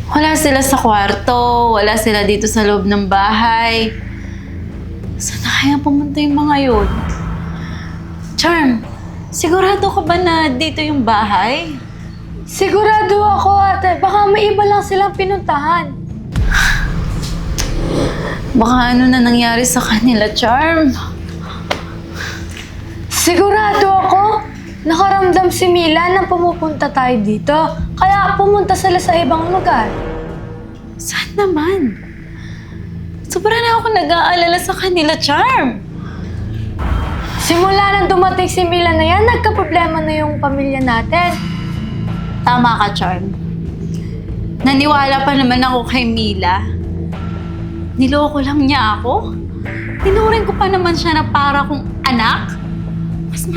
Wala sila sa kwarto, wala sila dito sa loob ng bahay. Saan na kaya pumunta yung mga yun? Charm, sigurado ka ba na dito yung bahay? Sigurado ako, ate. Baka may iba lang silang pinuntahan. Baka ano na nangyari sa kanila, Charm? Sigurado ako. Nakaramdam si Mila na pumupunta tayo dito. Kaya pumunta sila sa ibang lugar. Saan naman? Sobrang na ako nag-aalala sa kanila, Charm. Simula nang dumating si Mila na yan, nagka-problema na yung pamilya natin. Tama ka, Charm. Naniwala pa naman ako kay Mila. Niloko lang niya ako. Tinuring ko pa naman siya na para kong anak.